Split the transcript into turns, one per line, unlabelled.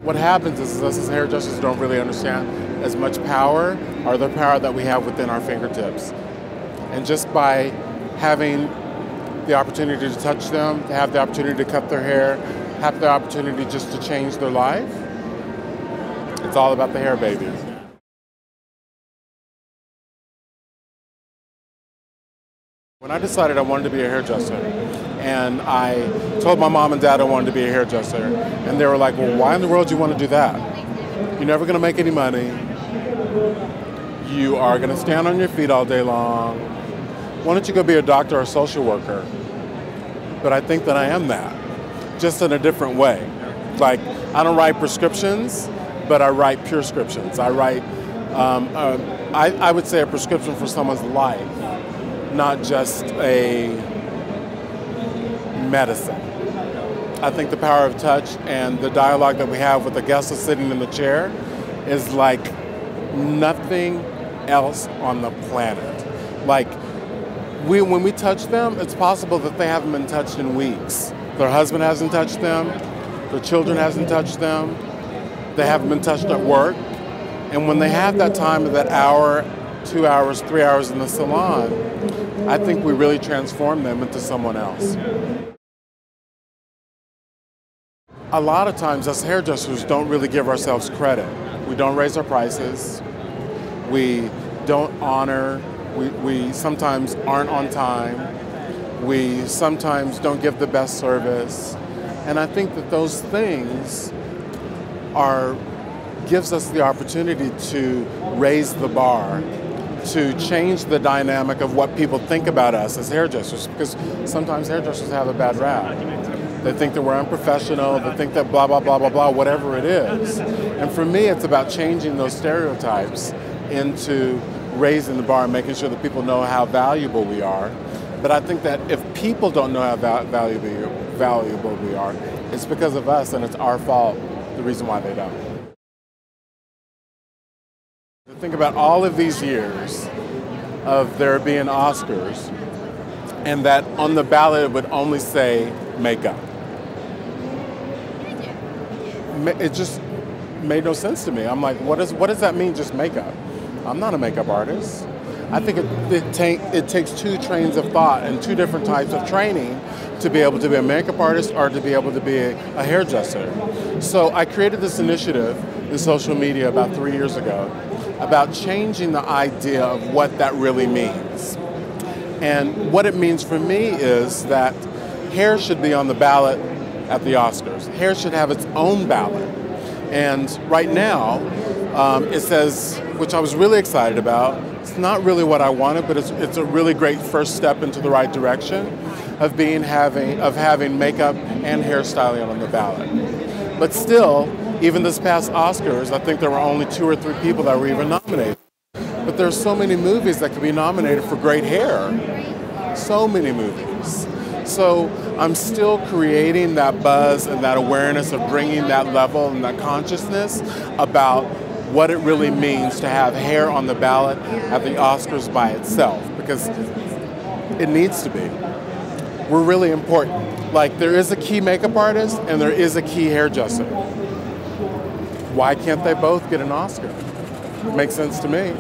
What happens is us as hairdressers don't really understand as much power or the power that we have within our fingertips. And just by having the opportunity to touch them, to have the opportunity to cut their hair, have the opportunity just to change their life, it's all about the hair, baby. When I decided I wanted to be a hairdresser, and I told my mom and dad I wanted to be a hairdresser, and they were like, well, why in the world do you want to do that? You're never going to make any money. You are going to stand on your feet all day long. Why don't you go be a doctor or a social worker? But I think that I am that, just in a different way. Like, I don't write prescriptions, but I write pure scriptions. I write, I would say, a prescription for someone's life, not just a medicine. I think the power of touch and the dialogue that we have with the guest that's sitting in the chair is like nothing else on the planet. Like, when we touch them, it's possible that they haven't been touched in weeks. Their husband hasn't touched them, their children hasn't touched them, they haven't been touched at work. And when they have that time of that hour, 2 hours, 3 hours in the salon, I think we really transform them into someone else. A lot of times us hairdressers don't really give ourselves credit. We don't raise our prices. We don't honor. We sometimes aren't on time. We sometimes don't give the best service. And I think that those things gives us the opportunity to raise the bar, to change the dynamic of what people think about us as hairdressers, because sometimes hairdressers have a bad rap. They think that we're unprofessional, they think that blah, blah, blah, blah, blah, whatever it is. And for me, it's about changing those stereotypes into raising the bar and making sure that people know how valuable we are. But I think that if people don't know how valuable we are, it's because of us, and it's our fault, the reason why they don't. Think about all of these years of there being Oscars, and that on the ballot it would only say makeup. It just made no sense to me. I'm like, what does that mean, just makeup? I'm not a makeup artist. I think it takes two trains of thought and two different types of training to be able to be a makeup artist or to be able to be a hairdresser. So I created this initiative in social media about 3 years ago about changing the idea of what that really means. And what it means for me is that hair should be on the ballot at the Oscars. Hair should have its own ballot. And right now, it says, which I was really excited about, it's not really what I wanted, but it's a really great first step into the right direction of having makeup and hairstyling on the ballot. But still, even this past Oscars, I think there were only 2 or 3 people that were even nominated. But there's so many movies that could be nominated for great hair. So many movies. So I'm still creating that buzz and that awareness of bringing that level and that consciousness about what it really means to have hair on the ballot at the Oscars by itself, because it needs to be. We're really important. Like, there is a key makeup artist and there is a key hairdresser. Why can't they both get an Oscar? It makes sense to me.